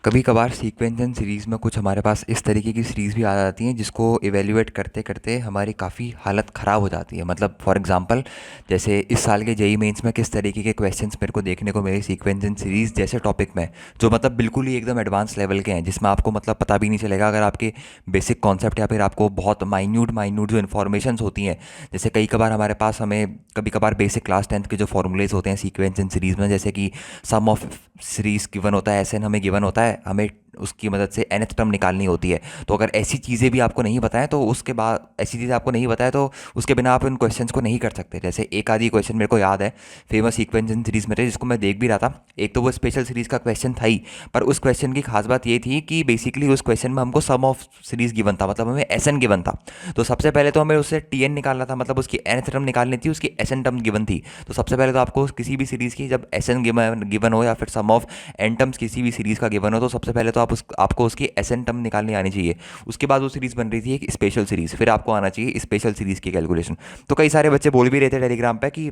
कभी कभार sequence and series में कुछ हमारे पास इस तरीके की सीरीज़ भी आ जाती हैं जिसको इवेल्युएट करते करते हमारी काफ़ी हालत ख़राब हो जाती है। मतलब फॉर एग्जांपल जैसे इस साल के जेई मेंस में किस तरीके के क्वेश्चंस मेरे को देखने को मिले सीक्वेंस एंड सीरीज़ जैसे टॉपिक में, जो मतलब बिल्कुल ही एकदम एडवांस लेवल के हैं, जिसमें आपको मतलब पता भी नहीं चलेगा अगर आपके बेसिक कॉन्सेप्ट या फिर आपको बहुत माइन्यूट माइन्यूट जो इन्फॉर्मेशन होती हैं। जैसे कई कभार हमारे पास हमें कभी कभार बेसिक क्लास 10th के जो फॉर्मूलेज होते हैं सीक्वेंस एंड सीरीज़ में, जैसे कि सम ऑफ सीरीज़ गिवन होता है, एस एन हमें गिवन होता है, हमें उसकी मदद से nth टर्म निकालनी होती है। तो अगर ऐसी चीज़ें भी आपको नहीं बताएं तो उसके बाद ऐसी चीज़ें आपको नहीं बताए तो उसके बिना आप उन क्वेश्चंस को नहीं कर सकते। जैसे एक आधी क्वेश्चन मेरे को याद है फेमस सीक्वेंस इन सीरीज़ में थे, जिसको मैं देख भी रहा था। एक तो वो स्पेशल सीरीज़ का क्वेश्चन था ही, पर उस क्वेश्चन की खास बात ये थी कि बेसिकली उस क्वेश्चन में हमको सम ऑफ सीरीज़ गिवन था, मतलब हमें एस एन गिवन था। तो सबसे पहले तो हमें उससे टी एन निकालना था, मतलब उसकी nth टर्म निकालनी थी, उसकी एस एन टर्म गिवन थी। तो सबसे पहले तो आपको किसी भी सीरीज़ की जब एस एन गिवन हो या फिर सम ऑफ एन टर्म्स किसी भी सीरीज़ का गिवन हो, तो सबसे पहले तो आपको उसकी एस एन टर्म निकालनी आनी चाहिए। उसके बाद वो सीरीज़ बन रही थी एक स्पेशल सीरीज़, फिर आपको आना चाहिए स्पेशल सीरीज़ की कैलकुलेशन। तो कई सारे बच्चे बोल भी रहे थे टेलीग्राम पे कि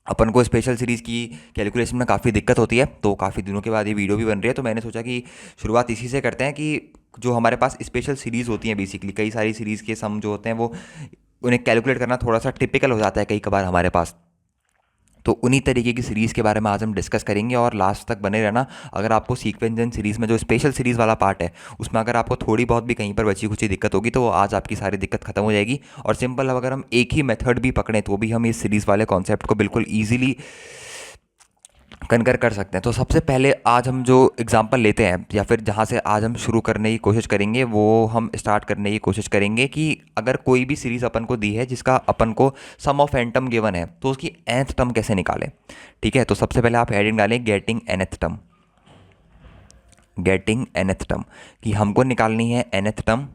अपन को स्पेशल सीरीज़ की कैलकुलेशन में काफ़ी दिक्कत होती है। तो काफ़ी दिनों के बाद ये वीडियो भी बन रही है, तो मैंने सोचा कि शुरुआत इसी से करते हैं कि जो हमारे पास स्पेशल सीरीज़ होती हैं, बेसिकली कई सारी सीरीज़ के सम जो होते हैं वो उन्हें कैलकुलेट करना थोड़ा सा टिपिकल हो जाता है कई कभार हमारे पास। तो उन्हीं तरीके की सीरीज़ के बारे में आज हम डिस्कस करेंगे और लास्ट तक बने रहना। अगर आपको सीक्वेंस एंड सीरीज़ में जो स्पेशल सीरीज़ वाला पार्ट है उसमें अगर आपको थोड़ी बहुत भी कहीं पर बची कुछ दिक्कत होगी तो वो आज आपकी सारी दिक्कत खत्म हो जाएगी। और सिंपल, अगर हम एक ही मेथड भी पकड़ें तो भी हम इस सीरीज़ वाले कॉन्सेप्ट को बिल्कुल ईजिली कनकर कर सकते हैं। तो सबसे पहले आज हम जो एग्जांपल लेते हैं या फिर जहाँ से आज हम शुरू करने की कोशिश करेंगे वो हम स्टार्ट करने की कोशिश करेंगे कि अगर कोई भी सीरीज़ अपन को दी है जिसका अपन को सम ऑफ एन टर्म गिवन है तो उसकी nth टर्म कैसे निकालें। ठीक है, तो सबसे पहले आप हेडिंग डालें getting nth term. Getting nth term कि हमको निकालनी है nth टर्म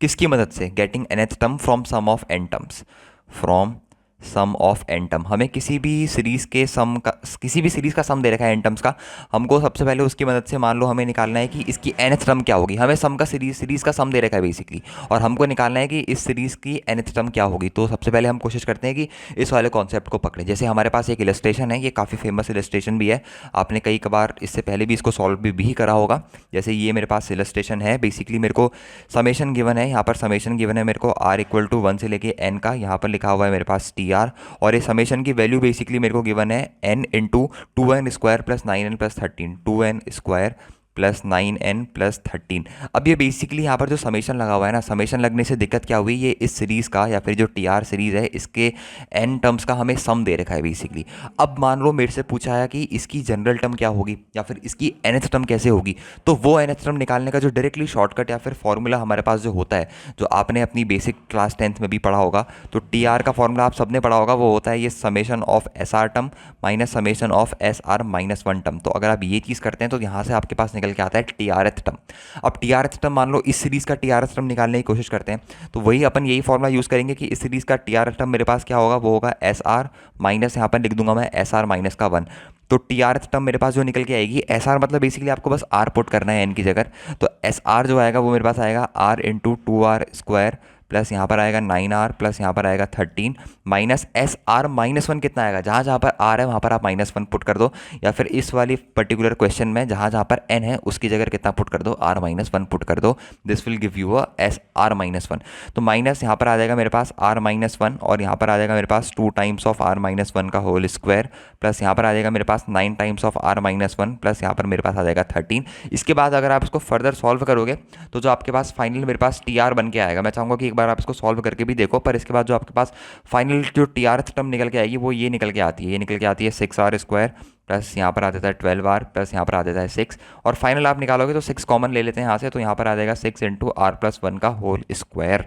किसकी मदद से, getting nth term from sum of N terms. From sum of N term, हमें किसी भी सीरीज़ के सम का, किसी भी सीरीज़ का सम दे रखा है एन टर्म्स का। हमको सबसे पहले उसकी मदद से मान लो हमें निकालना है कि इसकी nth टर्म क्या होगी। हमें सम का सीरीज़ का सम दे रखा है बेसिकली, और हमको निकालना है कि इस सीरीज़ की nth टर्म क्या होगी। तो सबसे पहले हम कोशिश करते हैं कि इस वाले कॉन्सेप्ट को पकड़ें। जैसे हमारे पास एक इलस्ट्रेशन है, ये काफ़ी फेमस इलस्ट्रेशन भी है, आपने कई कबार इससे पहले भी इसको सॉल्व भी करा होगा। जैसे ये मेरे पास इलस्ट्रेशन है, बेसिकली मेरे को समेशन गिवन है, यहाँ पर समेशन गिवन है मेरे को r इक्वल टू 1 से लेके n का, यहाँ पर लिखा हुआ है मेरे पास टी आर, और ये समेशन की वैल्यू बेसिकली मेरे को गिवन है n into 2n² plus 9n plus 13, 2n² plus 9n plus 13। अब ये बेसिकली यहाँ पर जो समेशन लगा हुआ है ना, समेशन लगने से दिक्कत क्या हुई, ये इस सीरीज़ का या फिर जो टी आर सीरीज़ है इसके n टर्म्स का हमें सम दे रखा है बेसिकली। अब मान लो मेरे से पूछा है कि इसकी जनरल टर्म क्या होगी या फिर इसकी nth टर्म कैसे होगी, तो वो nth टर्म निकालने का जो डायरेक्टली शॉर्टकट या फिर फॉर्मूला हमारे पास जो होता है, जो आपने अपनी बेसिक क्लास 10th में भी पढ़ा होगा, तो टी आर का फॉर्मूला आप सबने पढ़ा होगा, वो होता है ये summation of S R term minus summation of S R minus 1 term. तो अगर आप ये चीज़ करते हैं तो यहाँ से आपके पास निकल के आता है टी आर एथ टर्म। अब टी आर एथ टर्म मान लो इस सीरीज़ का टी आर एथ टर्म निकालने की कोशिश करते हैं, तो वही अपन यही फॉर्मूला यूज़ करेंगे कि इस सीरीज़ का टी आर एथ टर्म मेरे पास क्या होगा, वो होगा एस आर माइनस, यहाँ पर लिख दूंगा मैं एस आर माइनस का 1। तो टी आर टर्म मेरे पास जो निकल के आएगी, एस आर मतलब बेसिकली आपको बस आर पुट करना है एन की जगह, तो एस आर जो आएगा वो मेरे पास आएगा आर इंटू 2r² प्लस यहाँ पर आएगा 9r प्लस यहाँ पर आएगा 13 माइनस एस आर माइनस 1 कितना आएगा, जहाँ जहाँ पर आर है वहाँ पर आप -1 पुट कर दो, या फिर इस वाली पर्टिकुलर क्वेश्चन में जहाँ जहाँ पर एन है उसकी जगह कितना पुट कर दो, r-1 पुट कर दो। This will give you a S R -1। तो माइनस यहाँ पर आ जाएगा मेरे पास r-1 और यहाँ पर आ जाएगा मेरे पास 2 टाइम्स ऑफ r-1 का होल स्क्वायर प्लस यहाँ पर आ जाएगा मेरे पास 9 टाइम्स ऑफ r-1 प्लस यहाँ पर मेरे पास आ जाएगा 13। इसके बाद अगर आप इसको फर्दर सॉल्व करोगे तो जो आपके पास फाइनल मेरे पास टी आर बन के आएगा, मैं चाहूँगा कि एक बार आप इसको सॉल्व करके भी देखो, पर इसके बाद जो आपके पास फाइनल जो टी आर टर्म निकल के आएगी वो ये निकल के आती है, ये निकल के आती है 6r² प्लस यहाँ पर आ जाता है 12r प्लस यहाँ पर आ जाता है 6, और फाइनल आप निकालोगे तो 6 कॉमन ले लेते हैं यहाँ से, तो यहाँ पर आ जाएगा 6 इंटू r+1 का होल स्क्वायर।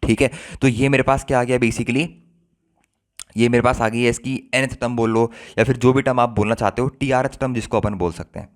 ठीक है, तो ये मेरे पास क्या आ गया बेसिकली, ये मेरे पास आ गई है इसकी nth टर्म बोल लो या फिर जो भी टर्म आप बोलना चाहते हो, टी आर एथ टर्म जिसको अपन बोल सकते हैं।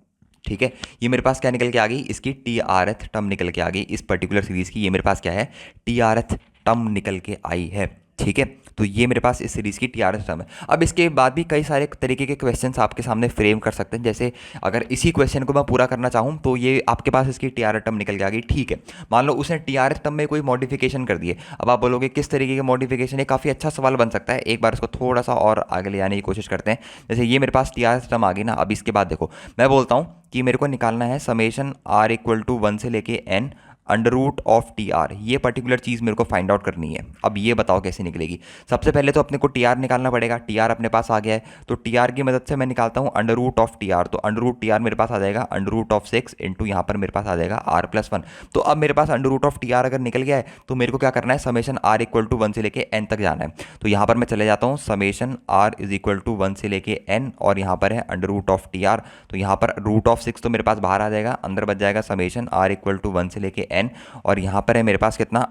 ठीक है, ये मेरे पास क्या निकल के आ गई, इसकी टी आर एथ टर्म निकल के आ गई, इस पर्टिकुलर सीरीज की ये मेरे पास क्या है, टी आर एथ टर्म निकल के आई है। ठीक है, तो ये मेरे पास इस सीरीज़ की टीआरएस टर्म है। अब इसके बाद भी कई सारे तरीके के क्वेश्चंस आपके सामने फ्रेम कर सकते हैं। जैसे अगर इसी क्वेश्चन को मैं पूरा करना चाहूँ तो ये आपके पास इसकी टीआरएस टर्म निकल के आ गई, ठीक है। मान लो उसने टीआरएस टर्म में कोई मॉडिफिकेशन कर दिए। अब आप बोलोगे किस तरीके के मॉडिफिकेशन, ये काफ़ी अच्छा सवाल बन सकता है। एक बार इसको थोड़ा सा और आगे ले जाने की कोशिश करते हैं। जैसे ये मेरे पास टीआरएस टर्म आ गई ना, अब इसके बाद देखो मैं बोलता हूँ कि मेरे को निकालना है समेशन r इक्वल टू 1 से लेके n under root of T R, ये पर्टिकुलर चीज़ मेरे को फाइंड आउट करनी है। अब ये बताओ कैसे निकलेगी। सबसे पहले तो अपने को टी आर निकालना पड़ेगा। टी आर अपने पास आ गया है, तो टी आर की मदद से मैं निकालता हूँ under root of T R. तो अंडर रूट टी आर मेरे पास आ जाएगा अंडर रूट ऑफ 6 इंटू यहाँ पर मेरे पास आ जाएगा r+1। तो अब मेरे पास under root of T R अगर निकल गया है तो मेरे को क्या करना है, समेशन r इक्वल टू 1 से लेके n तक जाना है। तो यहाँ पर मैं चले जाता हूँ, summation r is equal to 1 से लेके n, और यहाँ पर है under root of T R. तो यहाँ पर रूट ऑफ 6 तो मेरे पास बाहर आ जाएगा, अंदर बच जाएगा समेशन r इक्वल टू 1 से लेके n, और यहाँ पर है मेरे पास कितना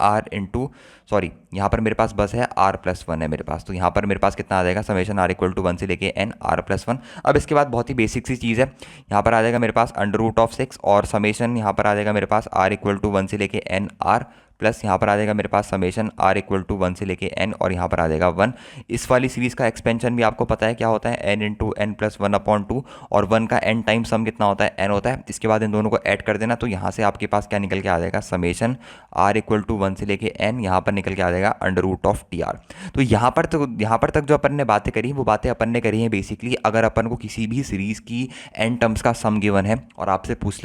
यहाँ पर मेरे पास बस है r+1 है मेरे पास। तो यहाँ पर मेरे पास कितना आ जाएगा, समेशन r इक्वल टू 1 से लेके n r+1। अब इसके बाद बहुत ही बेसिक सी चीज़ है, यहाँ पर आ जाएगा मेरे पास अंडर रूट ऑफ 6, और समेशन यहाँ पर आ जाएगा मेरे पास r इक्वल टू 1 से लेके n r, प्लस यहाँ पर आ जाएगा मेरे पास समेशन r इक्वल टू 1 से लेके n, और यहाँ पर आ जाएगा 1। इस वाली सीरीज़ का एक्सपेंशन भी आपको पता है क्या होता है, n इंटू एन प्लस 1/2, और 1 का n टाइम सम कितना होता है, n होता है। इसके बाद इन दोनों को ऐड कर देना, तो यहाँ से आपके पास क्या निकल के आ जाएगा, समेशन r इक्वल टू 1 से लेके n, यहाँ पर निकल के आ जाएगा under root of T R. तो यहाँ पर तक जो अपन ने बातें करी वो बातें अपन ने करी हैं बेसिकली अगर अपन को किसी भी सीरीज़ की n टर्म्स का सम गिवन है और आपसे पूछ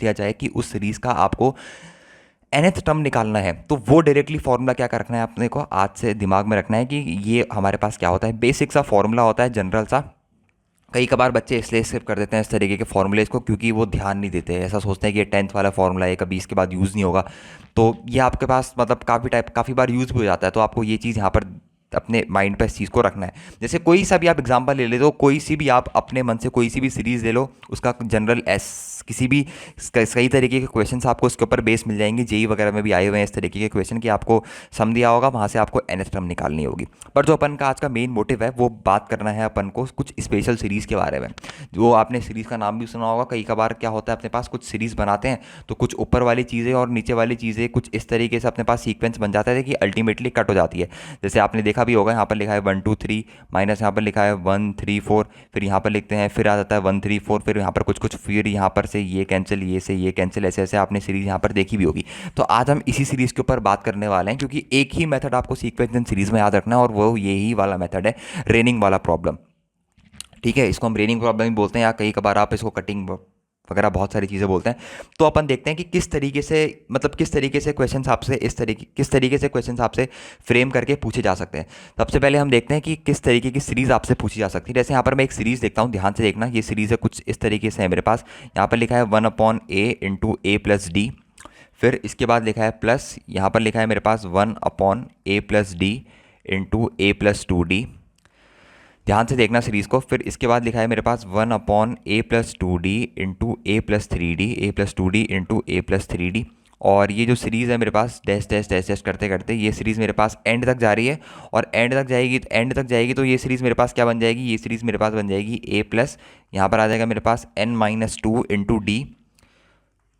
लिया जाए कि उस सीरीज़ का आपको nth टर्म निकालना है, तो वो डायरेक्टली फॉर्मूला क्या रखना है अपने को आज से दिमाग में रखना है कि ये हमारे पास क्या होता है, बेसिक सा फॉर्मूला होता है, जनरल सा। कई कबार बच्चे इसलिए स्किप कर देते हैं इस तरीके के फॉर्मूलेज को क्योंकि वो ध्यान नहीं देते हैं, ऐसा सोचते हैं कि ये 10th वाला फॉर्मूला है, कभी इसके बाद यूज़ नहीं होगा। तो ये आपके पास मतलब काफ़ी बार यूज़ भी हो जाता है, तो आपको ये चीज़ यहाँ पर अपने माइंड पर इस चीज़ को रखना है। जैसे कोई सा भी आप एग्जांपल ले ले दो, कोई सी भी आप अपने मन से कोई सी भी सीरीज़ ले लो, उसका जनरल किसी भी कई तरीके के क्वेश्चंस आपको उसके ऊपर बेस मिल जाएंगे। जेई वगैरह में भी आए हुए हैं इस तरीके के क्वेश्चन कि आपको सम दिया होगा, वहाँ से आपको nth टर्म निकालनी होगी। पर जो अपन का आज का मेन मोटिव है वो बात करना है अपन को कुछ स्पेशल सीरीज़ के बारे में। जो आपने सीरीज़ का नाम भी सुना होगा, कई बार क्या होता है अपने पास कुछ सीरीज़ बनाते हैं तो कुछ ऊपर वाली चीज़ें और नीचे वाली चीज़ें कुछ इस तरीके से अपने पास सीक्वेंस बन जाता है कि अल्टीमेटली कट हो जाती है। जैसे आपने देखा भी होगा, यहाँ पर लिखा है 1 2 3 माइनस यहाँ पर लिखा है 1 3 4, फिर यहाँ पर लिखते हैं, फिर आ जाता है 1 3 4, फिर यहाँ पर कुछ फिर यहाँ पर से ये कैंसिल, ये से ये कैंसिल, ऐसे ऐसे आपने सीरीज़ यहाँ पर देखी भी होगी। तो आज हम इसी सीरीज़ के ऊपर बात करने वाले हैं क्योंकि एक ही मेथड आपको सीक्वेंस सीरीज़ में याद रखना है और वो यही वाला मेथड है, रेनिंग वाला प्रॉब्लम। ठीक है, इसको हम रेनिंग प्रॉब्लम ही बोलते हैं, या कई कबार आप इसको कटिंग वगैरह बहुत सारी चीज़ें बोलते हैं। तो अपन देखते हैं कि किस तरीके से क्वेश्चंस आपसे किस तरीके से क्वेश्चंस आपसे फ्रेम करके पूछे जा सकते हैं। सबसे पहले हम देखते हैं कि किस तरीके की सीरीज़ आपसे पूछी जा सकती है। जैसे यहाँ पर मैं एक सीरीज़ देखता हूँ, ध्यान से देखना, ये सीरीज़ है कुछ इस तरीके से है मेरे पास। यहाँ पर लिखा है 1/a into a plus D, फिर इसके बाद लिखा है प्लस, यहाँ पर लिखा है मेरे पास 1/a plus D into a plus 2d। ध्यान से देखना सीरीज़ को। फिर इसके बाद लिखा है मेरे पास 1/a plus 2d into a plus 3d, a plus 2d into a plus 3d। और ये जो सीरीज़ है मेरे पास डैश डैश डैश डैश करते करते ये सीरीज़ मेरे पास एंड तक जा रही है, और एंड तक जाएगी तो ये सीरीज़ मेरे पास क्या बन जाएगी, ये सीरीज़ मेरे पास बन जाएगी a प्लस, यहाँ पर आ जाएगा मेरे पास n-2 इंटू डी,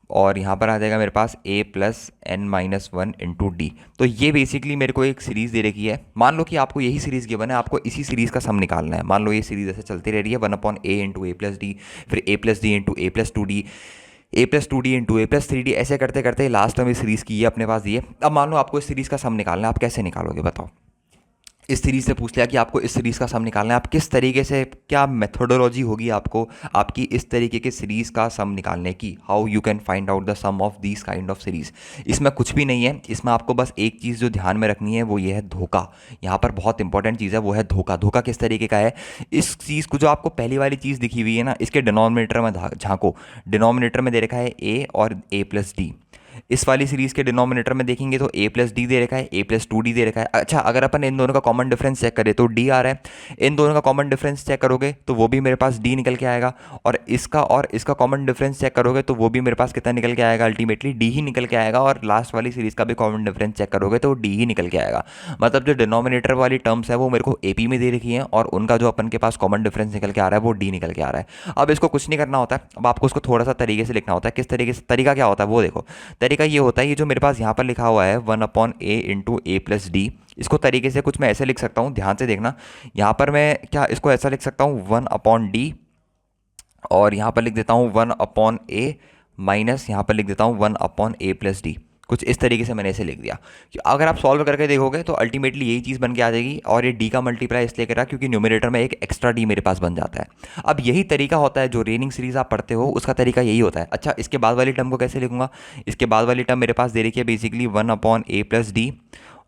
और यहाँ पर आ जाएगा मेरे पास a plus n-1 into D. तो ये बेसिकली मेरे को एक सीरीज़ दे रखी है। मान लो कि आपको यही सीरीज़ गिवन है, आपको इसी सीरीज़ का सम निकालना है। मान लो ये सीरीज़ ऐसे चलती रह रही है 1/a into a plus D, फिर a plus D into a plus 2d, a plus 2d into a plus 3d, ऐसे करते करते लास्ट में सीरीज़ की ये अपने पास दी है। अब मान लो आपको इस सीरीज़ का सम निकालना है, आप कैसे निकालोगे बताओ। इस सीरीज़ से पूछ लिया कि आपको इस सीरीज़ का सम निकालना है, आप किस तरीके से, क्या मेथोडोलॉजी होगी आपको आपकी इस तरीके के सीरीज़ का सम निकालने की, how you can find out the sum of this kind of series. इसमें कुछ भी नहीं है, इसमें आपको बस एक चीज़ जो ध्यान में रखनी है वो ये है धोखा। यहाँ पर बहुत इंपॉर्टेंट चीज़ है, वो है धोखा। धोखा किस तरीके का है, इस चीज़ को जो आपको पहली वाली चीज़ दिखी हुई है ना, इसके डिनोमिनेटर में झांको। डिनोमिनेटर में दे रखा है a और a प्लस डी। इस वाली सीरीज़ के डिनोमिनेटर में देखेंगे तो a प्लस डी दे रखा है, a प्लस 2d दे रखा है। अच्छा, अगर अपन इन दोनों का कॉमन डिफरेंस चेक करें तो d आ रहा है। इन दोनों का कॉमन डिफरेंस चेक करोगे तो वो भी मेरे पास d निकल के आएगा, और इसका कॉमन डिफरेंस चेक करोगे तो वो भी मेरे पास कितना निकल के आएगा, अल्टीमेटली d ही निकल के आएगा। और लास्ट वाली सीरीज़ का भी कॉमन डिफरेंस चेक करोगे तो d ही निकल के आएगा। मतलब जो डिनोमिनेटर वाली टर्म्स है वो मेरे को AP में दे रखी है, और उनका जो अपन के पास कॉमन डिफरेंस निकल के आ रहा है वो d निकल के आ रहा है। अब इसको कुछ नहीं करना होता है, अब आपको उसको थोड़ा सा तरीके से लिखना होता है। किस तरीके से, तरीका क्या होता है वो देखो। तरीका ये होता है, ये जो मेरे पास यहाँ पर लिखा हुआ है 1/a into a plus D, इसको तरीके से कुछ मैं ऐसे लिख सकता हूँ, ध्यान से देखना। यहाँ पर मैं क्या इसको ऐसा लिख सकता हूँ 1/d, और यहाँ पर लिख देता हूँ 1/a माइनस यहाँ पर लिख देता हूँ 1/a+d। कुछ इस तरीके से मैंने इसे लिख दिया कि अगर आप सॉल्व करके देखोगे तो अल्टीमेटली यही चीज़ बन के आ जाएगी। और ये डी का मल्टीप्लाई इसलिए करा क्योंकि न्यूमरेटर में एक एक्स्ट्रा डी मेरे पास बन जाता है। अब यही तरीका होता है जो रेनिंग सीरीज आप पढ़ते हो उसका तरीका यही होता है। अच्छा, इसके बाद वाली टर्म को कैसे लिखूंगा? इसके बाद वाली टर्म मेरे पास दे रखी है बेसिकली 1/a+d,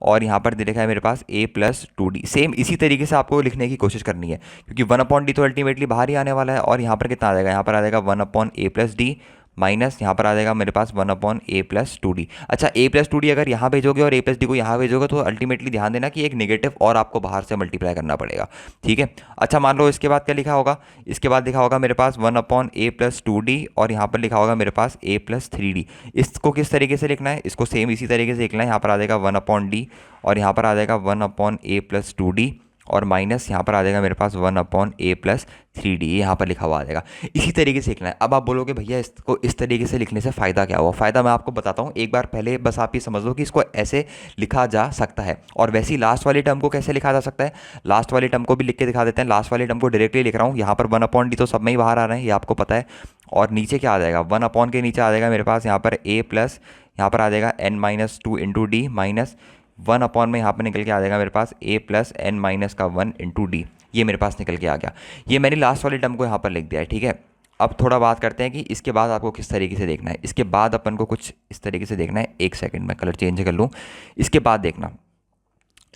और यहाँ पर दे रखा है मेरे पास a+2d। सेम इसी तरीके से आपको लिखने की कोशिश करनी है क्योंकि 1/d तो अल्टीमेटली बाहर ही आने वाला है। और यहाँ पर कितना आ जाएगा? यहाँ पर आ जाएगा 1/a+d माइनस यहाँ पर आ जाएगा मेरे पास 1/a+2d। अच्छा, a+2d अगर यहाँ भेजोगे और a+d को यहाँ भेजोगे तो अल्टीमेटली ध्यान देना कि एक नेगेटिव और आपको बाहर से मल्टीप्लाई करना पड़ेगा, ठीक है। अच्छा, मान लो इसके बाद क्या लिखा होगा? इसके बाद लिखा होगा मेरे पास 1/a+2d, और यहाँ पर लिखा होगा मेरे पास a+3d। इसको किस तरीके से लिखना है? इसको सेम इसी तरीके से लिखना है। यहाँ पर आ जाएगा 1/d, और यहाँ पर आ जाएगा 1/a+2d, और माइनस यहाँ पर आ जाएगा मेरे पास 1/a+3d, यहाँ पर लिखा हुआ आ जाएगा। इसी तरीके से लिखना है। अब आप बोलोगे भैया इसको इस तरीके से लिखने से फ़ायदा क्या हुआ? फ़ायदा मैं आपको बताता हूँ। एक बार पहले बस आप ये समझ लो कि इसको ऐसे लिखा जा सकता है। और वैसे ही लास्ट वाली टर्म को कैसे लिखा जा सकता है? लास्ट वाली टर्म को भी लिख के दिखा देते हैं। लास्ट वाली टर्म को डायरेक्टली लिख रहा हूँ। यहाँ पर 1/d तो सब में ही बाहर आ रहे हैं, ये आपको पता है। और नीचे क्या आ जाएगा? 1 के नीचे आ जाएगा मेरे पास यहाँ पर a प्लस, यहाँ पर आ जाएगा n-2 × d माइनस 1 में यहाँ पर निकल के आ जाएगा मेरे पास a+n-1 × d। ये मेरे पास निकल के आ गया। ये मैंने लास्ट वाली टर्म को यहाँ पर लिख दिया है, ठीक है। अब थोड़ा बात करते हैं कि इसके बाद आपको किस तरीके से देखना है। इसके बाद अपन को कुछ इस तरीके से देखना है। एक सेकंड में कलर चेंज कर लूँ। इसके बाद देखना,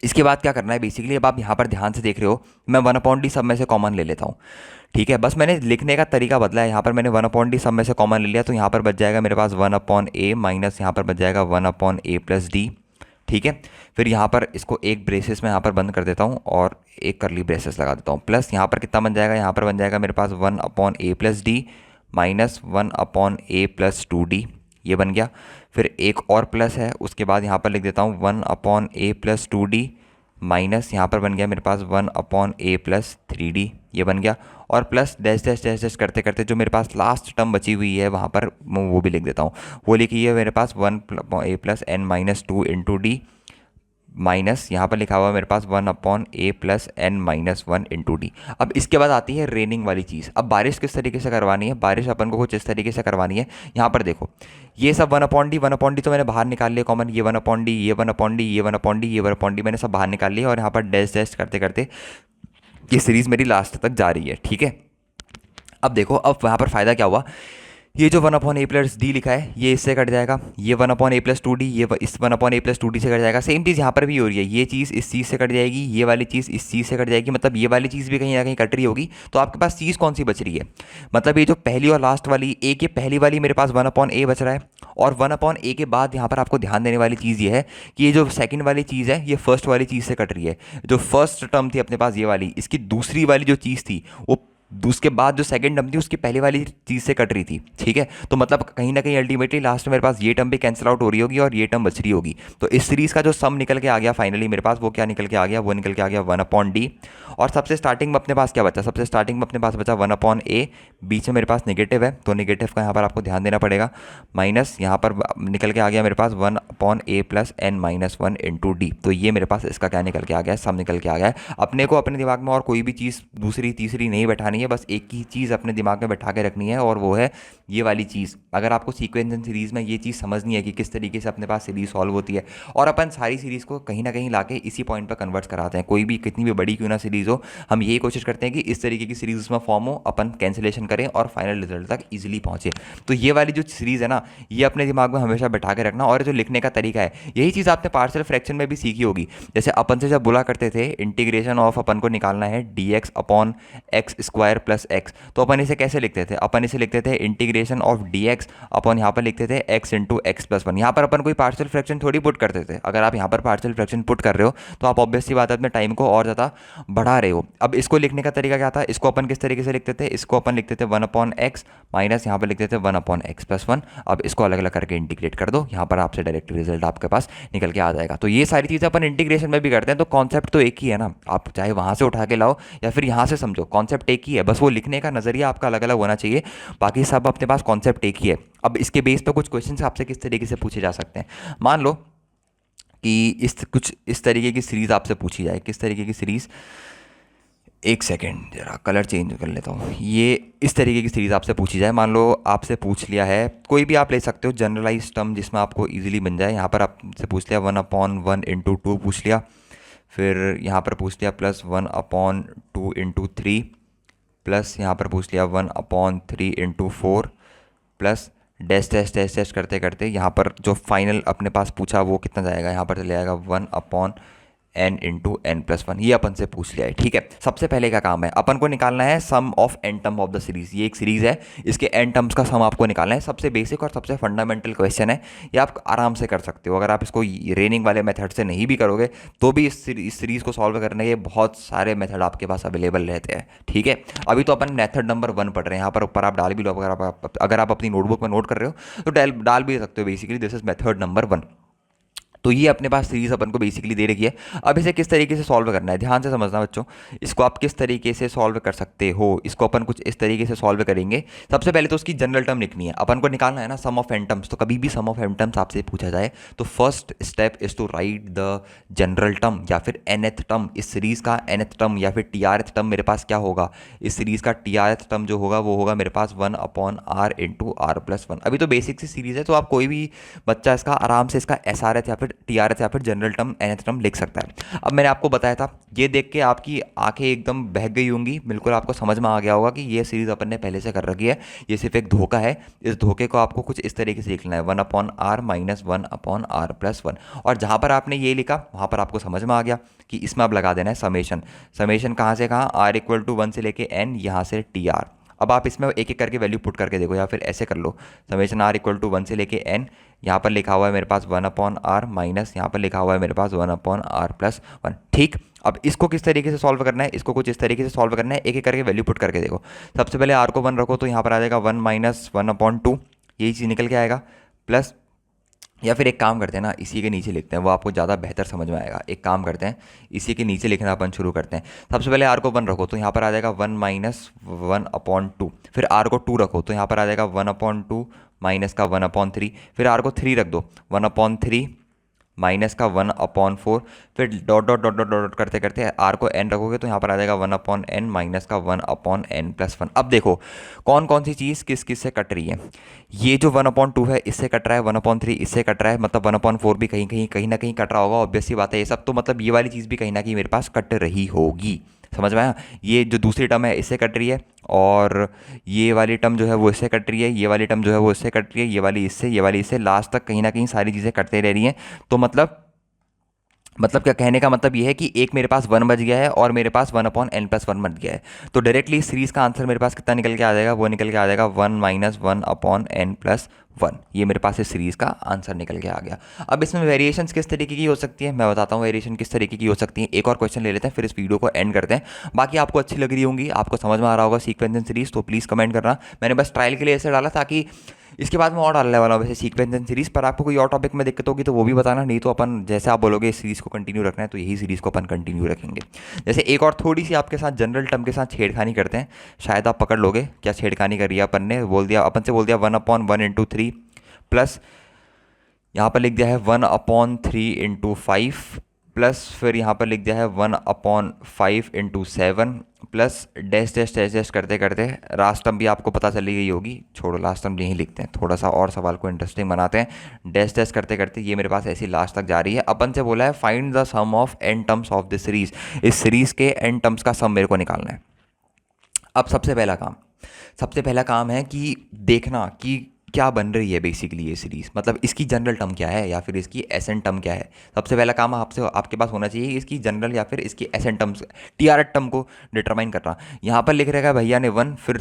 इसके बाद क्या करना है बेसिकली। अब आप यहाँ पर ध्यान से देख रहे हो, मैं 1/d सब में से कॉमन ले लेता हूँ, ठीक है। बस मैंने लिखने का तरीका बदला है। यहाँ पर मैंने 1/d सब में से कॉमन ले लिया, तो यहाँ पर बच जाएगा मेरे पास 1/a माइनस यहाँ पर बच जाएगा 1/a+d, ठीक है। फिर यहाँ पर इसको एक ब्रेसेस में यहाँ पर बंद कर देता हूँ और एक करली ब्रेसेस लगा देता हूँ। प्लस यहाँ पर कितना बन जाएगा? यहाँ पर बन जाएगा मेरे पास 1/a+d माइनस 1/a+2d, ये बन गया। फिर एक और प्लस है, उसके बाद यहाँ पर लिख देता हूँ 1/a+2d माइनस यहाँ पर बन गया मेरे पास 1/a+3d, ये बन गया। और plus dash dash dash dash करते करते जो मेरे पास लास्ट टर्म बची हुई है वहाँ पर वो भी लिख देता हूँ। वो लिखी है मेरे पास 1/a+n-2 × d माइनस यहाँ पर लिखा हुआ है मेरे पास 1/a+n-1 × d। अब इसके बाद आती है रेनिंग वाली चीज़। अब बारिश किस तरीके से करवानी है? बारिश अपन को कुछ इस तरीके से करवानी है। यहाँ पर देखो, ये सब 1/d तो मैंने बाहर निकाल लिया कॉमन। ये 1/d, ये 1/d, ये 1/d, ये 1/d मैंने सब बाहर निकाल लिया। और यहाँ पर डैश डैश करते करते ये सीरीज़ मेरी लास्ट तक जा रही है, ठीक है। अब देखो, अब यहाँ पर फ़ायदा क्या हुआ? ये जो 1/a+d लिखा है ये इससे कट जाएगा। ये 1/a+2d ये इस 1/a+2d से कट जाएगा। सेम चीज़ यहाँ पर भी हो रही है। ये चीज़ इस चीज़ से कट जाएगी, ये वाली चीज़ इस चीज़ से कट जाएगी। मतलब ये वाली चीज़ भी कहीं ना कहीं कट रही होगी। तो आपके पास चीज़ कौन सी बच रही है? मतलब ये जो पहली और लास्ट वाली, ए के पहली वाली मेरे पास 1/a बच रहा है। और 1/a के बाद यहाँ पर आपको ध्यान देने वाली चीज़ ये है कि ये जो सेकंड वाली चीज़ है ये फर्स्ट वाली चीज़ से कट रही है। जो फर्स्ट टर्म थी अपने पास ये वाली, इसकी दूसरी वाली जो चीज़ थी वो उसके बाद जो सेकंड टर्म थी उसकी पहले वाली चीज़ से कट रही थी, ठीक है। तो मतलब कहीं ना कहीं अल्टीमेटली लास्ट में मेरे पास ये टर्म भी कैंसिल आउट हो रही होगी और ये टर्म बच रही होगी। तो इस सीरीज़ का जो सम निकल के आ गया फाइनली मेरे पास, वो क्या निकल के आ गया? वो निकल के आ गया 1/d। और सबसे स्टार्टिंग में अपने पास क्या बचा? सबसे स्टार्टिंग में अपने पास बचा 1/a, बीच में मेरे पास नेगेटिव है तो नेगेटिव का यहाँ पर आपको ध्यान देना पड़ेगा। माइनस यहाँ पर निकल के आ गया मेरे पास 1/a+n-1 × d। तो ये मेरे पास इसका क्या निकल के आ गया है? सम निकल के आ गया है। अपने को अपने दिमाग में और कोई भी चीज़ दूसरी तीसरी नहीं बैठानी है, बस एक ही चीज़ अपने दिमाग में बैठा के रखनी है और वो है ये वाली चीज़। अगर आपको सीक्वेंस सीरीज़ में ये चीज़ समझनी है कि किस तरीके से अपने पास सीरीज़ सॉल्व होती है, और अपन सारी सीरीज़ को कहीं ना कहीं लाके इसी पॉइंट पर कन्वर्ट कराते हैं। कोई भी कितनी भी बड़ी क्यों ना सीरीज़ हो, हम यही कोशिश करते हैं कि इस तरीके की सीरीज़ उसमें फॉर्म हो, अपन कैंसिलेशन करें और फाइनल रिजल्ट तक ईजिली पहुँचे। तो ये वाली जो सीरीज़ है ना, ये अपने दिमाग में हमेशा बैठा के रखना। और जो लिखने का तरीका है यही चीज़ आपने पार्शियल फ्रैक्शन में भी सीखी होगी। जैसे अपन से जब बोला करते थे इंटीग्रेशन ऑफ अपन को निकालना है dx/x² + x, तो अपन इसे कैसे लिखते थे? अपन इसे लिखते थे इंटीग्रेशन ऑफ dx अपन यहाँ पर लिखते थे x × x+1। यहाँ पर अपन कोई पार्शियल फ्रैक्शन थोड़ी पुट करते थे। अगर आप यहाँ पर पार्शियल फ्रैक्शन पुट कर रहे हो तो आप ऑब्वियसली बात है अपने टाइम को और ज़्यादा बढ़ा रहे हो। अब इसको लिखने का तरीका क्या था? इसको अपन किस तरीके से लिखते थे? इसको अपन लिखते थे 1/x माइनस यहाँ पर लिखते थे 1/x+1। अब इसको अलग अलग करके इंटीग्रेट कर दो, यहाँ पर आपसे डायरेक्ट रिजल्ट आपके पास निकल के आ जाएगा। तो ये सारी चीज़ें अपन इंटीग्रेशन में भी करते हैं। तो कॉन्सेप्ट तो एक ही है ना, आप चाहे वहाँ से उठा के लाओ या फिर यहाँ से समझो, कॉन्सेप्ट एक ही है। बस वो लिखने का नज़रिया आपका अलग अलग होना चाहिए, बाकी सब अपने पास कॉन्सेप्ट एक ही है। अब इसके बेस पर कुछ क्वेश्चन आपसे किस तरीके से पूछे जा सकते हैं। मान लो कि कुछ इस तरीके की सीरीज़ आपसे पूछी जाए। किस तरीके की सीरीज़, एक सेकेंड जरा कलर चेंज कर लेता हूँ। ये इस तरीके की सीरीज़ आपसे पूछी जाए, मान लो आपसे पूछ लिया है, कोई भी आप ले सकते हो जनरलाइज टर्म जिसमें आपको इजीली बन जाए। यहाँ पर आपसे पूछ लिया 1/1 × 2 पूछ लिया, फिर यहाँ पर पूछ लिया +1/2 × 3, प्लस यहाँ पर पूछ लिया 1/3 × 4, plus dash dash dash dash करते करते यहाँ पर जो फाइनल अपने पास पूछा वो कितना जाएगा, यहाँ पर चले जाएगा 1/n × n+1। ये अपन से पूछ लिया है, ठीक है। सबसे पहले क्या काम है, अपन को निकालना है sum of N term of the series. ये एक सीरीज है, इसके एन टर्म्स का सम आपको निकालना है। सबसे बेसिक और सबसे फंडामेंटल क्वेश्चन है, ये आप आराम से कर सकते हो। अगर आप इसको रेनिंग वाले मेथड से नहीं भी करोगे तो भी इस सीरीज को सॉल्व करने के बहुत सारे मेथड आपके पास अवेलेबल रहते हैं, ठीक है। अभी तो अपन मेथड नंबर 1 पढ़ रहे हैं, यहाँ पर ऊपर आप डाल भी लो। अगर आप अपनी नोटबुक में नोट कर रहे हो तो डाल भी सकते हो। Basically this is method number 1। तो ये अपने पास सीरीज अपन को बेसिकली दे रखी है। अब इसे किस तरीके से सॉल्व करना है, ध्यान से समझना बच्चों। इसको आप किस तरीके से सॉल्व कर सकते हो, इसको अपन कुछ इस तरीके से सॉल्व करेंगे। सबसे पहले तो उसकी जनरल टर्म लिखनी है, अपन को निकालना है ना सम ऑफ एन टर्म्स। तो कभी भी सम ऑफ एन टर्म्स आपसे पूछा जाए तो first step is to write the general term या फिर nth टर्म। इस सीरीज का nth टर्म या फिर trth टर्म मेरे पास क्या होगा, इस सीरीज का trth टर्म जो होगा वो होगा मेरे पास 1/r × r+1। अभी तो बेसिक सी सीरीज है, तो आप कोई भी बच्चा इसका आराम से इसका SRH या फिर TRH या फिर जनरल टर्म nth टर्म लिख सकता है। अब मैंने आपको बताया था, ये देख के आपकी आंखें एकदम बह गई होंगी, बिल्कुल आपको समझ में आ गया होगा कि ये सीरीज अपन ने पहले से कर रखी है, ये सिर्फ एक धोखा है। इस धोखे को आपको कुछ इस तरीके से लिखना है 1/r - 1/r+1। और जहाँ पर आपने ये लिखा वहाँ पर आपको समझ में आ गया कि इसमें आप लगा देना है समेशन। समेशन कहाँ से कहाँ, r = 1 से लेके n, यहाँ से tr। अब आप इसमें एक एक करके वैल्यू पुट करके देखो, या फिर ऐसे कर लो, समेशन r = 1 से लेके n, यहाँ पर लिखा हुआ है मेरे पास 1/r माइनस यहाँ पर लिखा हुआ है मेरे पास 1/r+1, ठीक। अब इसको किस तरीके से सॉल्व करना है, इसको कुछ इस तरीके से सॉल्व करना है, एक एक करके वैल्यू पुट करके देखो। सबसे पहले r को 1 रखो तो यहाँ पर आ जाएगा 1 - 1/2, यही चीज़ निकल के आएगा, प्लस, या फिर एक काम करते हैं ना, इसी के नीचे लिखते हैं, वो आपको ज़्यादा बेहतर समझ में आएगा। एक काम करते हैं, इसी के नीचे लिखना अपन शुरू करते हैं। सबसे पहले r को 1 रखो तो यहाँ पर आ जाएगा 1 - 1/2, फिर r को 2 रखो तो यहाँ पर आ जाएगा 1/2 माइनस का 1/3, फिर r को 3 रख दो 1/3 माइनस का 1/4, फिर dot dot dot dot dot करते करते r को n रखोगे तो यहाँ पर आ जाएगा 1/n माइनस का 1/n+1। अब देखो कौन कौन सी चीज़ किस किस से कट रही है। ये जो 1/2 है इससे कट रहा है, 1/3 इससे कट रहा है, मतलब 1/4 भी कहीं ना कहीं कट रहा होगा, ऑब्वियस सी बात है ये सब। तो मतलब ये वाली चीज़ भी कहीं ना कहीं मेरे पास कट रही होगी, समझ में आया। ये जो दूसरी टर्म है इससे कट रही है, और ये वाली टर्म जो है वो इससे कट रही है, ये वाली टर्म जो है वो इससे कट रही है, ये वाली इससे, ये वाली इससे, लास्ट तक कहीं ना कहीं सारी चीज़ें कटते रह रही हैं। तो मतलब क्या कहने का मतलब ये है कि एक मेरे पास 1 बच गया है और मेरे पास 1/n+1 बच गया है। तो डायरेक्टली इस सीरीज़ का आंसर मेरे पास कितना निकल के आ जाएगा, वो निकल के आ जाएगा 1 - 1/n+1। ये मेरे पास इस सीरीज़ का आंसर निकल के आ गया। अब इसमें वेरिएशंस किस तरीके की हो सकती है, मैं बताता हूँ वेरिएशन किस तरीके की हो सकती है। एक और क्वेश्चन ले लेते हैं, फिर इस वीडियो को एंड करते हैं। बाकी आपको अच्छी लग रही होंगी, आपको समझ में आ रहा होगा सीक्वेंस एंड सीरीज़, तो प्लीज़ कमेंट करना। मैंने बस ट्रायल के लिए ऐसे डाला ताकि इसके बाद मैं और डालने वाला हूँ वैसे सीक्वेंस एंड सीरीज़ पर। आपको कोई और टॉपिक में दिक्कत होगी तो वो भी बताना, नहीं तो अपन जैसे आप बोलोगे इस सीरीज़ को कंटिन्यू रखना है तो यही सीरीज़ को अपन कंटिन्यू रखेंगे। जैसे एक और थोड़ी सी आपके साथ जनरल टर्म के साथ छेड़खानी करते हैं, शायद आप पकड़ लोगे क्या छेड़खानी करी है। अपन ने बोल दिया, अपन से बोल दिया 1/1 × 3, प्लस यहाँ पर लिख दिया है 1/3 × 5, प्लस फिर यहाँ पर लिख दिया है 1/5 × 7, plus dash dash dash dash करते करते लास्ट टर्म भी आपको पता चली गई होगी। छोड़ो, लास्ट टर्म यहीं लिखते हैं, थोड़ा सा और सवाल को इंटरेस्टिंग बनाते हैं। डैश डैश करते करते ये मेरे पास ऐसी लास्ट तक जा रही है। अपन से बोला है find the sum of N terms of this series. इस सीरीज के एन टर्म्स का सम मेरे को निकालना है। अब सबसे पहला काम है कि देखना कि क्या बन रही है बेसिकली ये सीरीज़, मतलब इसकी जनरल टर्म क्या है या फिर इसकी एसेंट टर्म क्या है। सबसे पहला काम आपके पास होना चाहिए इसकी जनरल या फिर इसकी एसेंट टर्म्स, टीआरएच टर्म को डिटरमाइन करना। यहाँ पर लिख रखा है भैया ने 1, फिर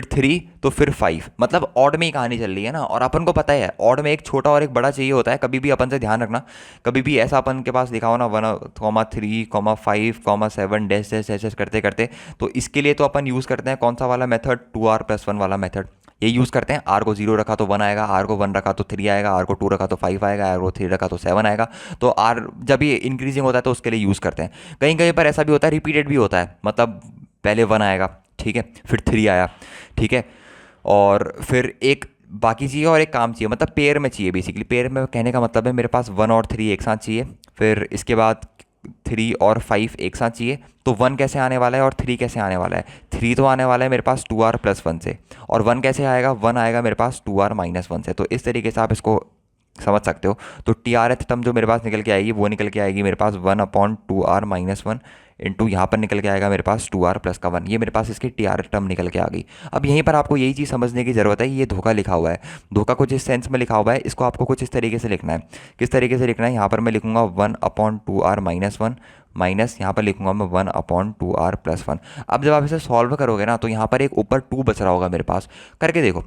3 तो फिर 5, मतलब ऑड में ही कहानी चल रही है ना। और अपन को पता है ऑड में एक छोटा और एक बड़ा चाहिए होता है। कभी भी अपन से ध्यान रखना, कभी भी ऐसा अपन के पास लिखा हो ना 1,3, 5, 7 डैश डैश डैश करते करते, तो इसके लिए तो अपन यूज़ करते हैं कौन सा वाला मेथड, 2r+1 वाला मेथड। ये यूज़ करते हैं। r को 0 रखा तो 1 आएगा, r को 1 रखा तो 3 आएगा, r को 2 रखा तो 5 आएगा, r को 3 रखा तो 7 आएगा। तो r जब ये इंक्रीजिंग होता है तो उसके लिए यूज़ करते हैं। कहीं कहीं पर ऐसा भी होता है रिपीटेड भी होता है, मतलब पहले 1 आएगा, ठीक है, फिर 3 आया, ठीक है, और फिर एक बाकी चाहिए और एक काम चाहिए, मतलब पेयर में चाहिए बेसिकली। पेयर में कहने का मतलब है मेरे पास 1 और 3 एक साथ चाहिए, फिर इसके बाद 3 और 5 एक साथ चाहिए। तो 1 कैसे आने वाला है और 3 कैसे आने वाला है? 3 तो आने वाला है मेरे पास 2r+1 से, और 1 कैसे आएगा? 1 आएगा मेरे पास 2r-1 से। तो इस तरीके से आप इसको समझ सकते हो। तो टी आर एथ टर्म जो मेरे पास निकल के आएगी वो निकल के आएगी मेरे पास 1/2r-1 इंटू यहाँ पर निकल के आएगा मेरे पास 2r+1। ये मेरे पास इसकी टी आर टर्म निकल के आ गई। अब यहीं पर आपको यही चीज़ समझने की ज़रूरत है, ये धोखा लिखा हुआ है। धोखा कुछ इस सेंस में लिखा हुआ है, इसको आपको कुछ इस तरीके से लिखना है। किस तरीके से लिखना है? यहाँ पर मैं लिखूंगा 1/2r-1 माइनस यहाँ पर लिखूंगा मैं 1/2r+1। अब जब आप इसे सॉल्व करोगे ना, तो यहाँ पर एक ऊपर 2 बच रहा होगा मेरे पास। करके देखो,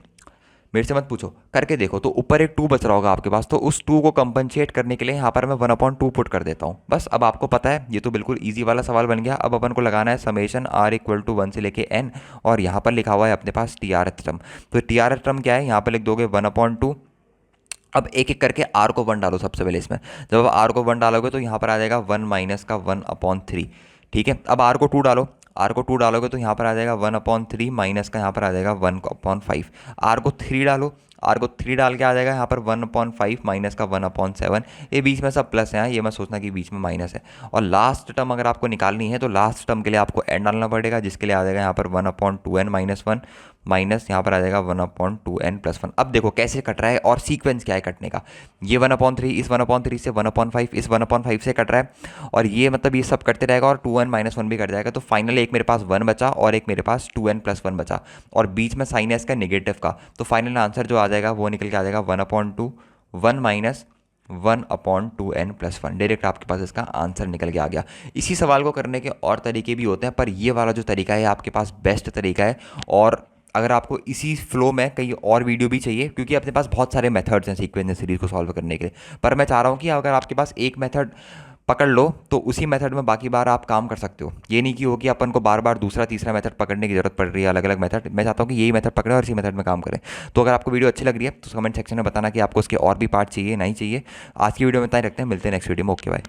मेरे से मत पूछो, करके देखो। तो ऊपर एक 2 बच रहा होगा आपके पास, तो उस 2 को कंपनसेट करने के लिए यहाँ पर मैं 1/2 पुट कर देता हूँ। बस अब आपको पता है, ये तो बिल्कुल इजी वाला सवाल बन गया। अब अपन को लगाना है समेशन r=1 से लेके n, और यहाँ पर लिखा हुआ है अपने पास टी आर एथ टर्म। तो टी आर एथ टर्म क्या है? यहाँ पर लिख दोगे 1/2। अब एक एक करके r को 1 डालो सबसे पहले इसमें। जब आप r को 1 डालोगे तो यहाँ पर आ जाएगा 1 माइनस का 1/3। ठीक है, अब r को 2 डालो। r को 2 डालोगे तो यहाँ पर आ जाएगा 1/3 माइनस का यहाँ पर आ जाएगा 1/5। r को 3 डालो, r को 3 डाल के आ जाएगा यहाँ पर 1/5 माइनस का 1/7। ये बीच में सब प्लस है, ये मत सोचना कि बीच में माइनस है। और लास्ट टर्म अगर आपको निकालनी है तो लास्ट टर्म के लिए आपको n डालना पड़ेगा, जिसके लिए आ जाएगा यहाँ पर 1/2n-1 माइनस यहाँ पर आ जाएगा 1/2n+1। अब देखो कैसे कट रहा है और सीक्वेंस क्या है कटने का। ये 1/3 इस 1/3 से, 1/5 इस 1/5 से कट रहा है, और ये मतलब ये सब करते रहेगा, और 2n-1 भी कट जाएगा। तो फाइनली एक मेरे पास 1 बचा और एक मेरे पास 2n+1 बचा, और बीच में साइन है इसका नेगेटिव का। तो फाइनल आंसर जो आ जाएगा वो निकल के आ जाएगा 1/2 1 माइनस 1/2n+1। डायरेक्ट आपके पास इसका आंसर निकल के आ गया। इसी सवाल को करने के और तरीके भी होते हैं, पर ये वाला जो तरीका है आपके पास बेस्ट तरीका है। और अगर आपको इसी फ्लो में कई और वीडियो भी चाहिए, क्योंकि अपने पास बहुत सारे मेथड्स हैं सीक्वेंस सीरीज को सॉल्व करने के लिए, पर मैं चाह रहा हूँ कि अगर आपके पास एक मेथड पकड़ लो तो उसी मेथड में बाकी बार आप काम कर सकते हो। ये नहीं कि हो कि अपन को बार बार दूसरा तीसरा मेथड पकड़ने की जरूरत पड़ रही है, अलग अलग मेथड। मैं चाहता हूँ कि यही मेथड पकड़ें और इसी मेथड में काम करें। तो अगर आपको वीडियो अच्छी लग रही है तो कमेंट सेक्शन में बताना कि आपको इसके और भी पार्ट चाहिए नहीं चाहिए। आज की वीडियो में इतना ही रखते हैं, मिलते हैं नेक्स्ट वीडियो में। Okay bye.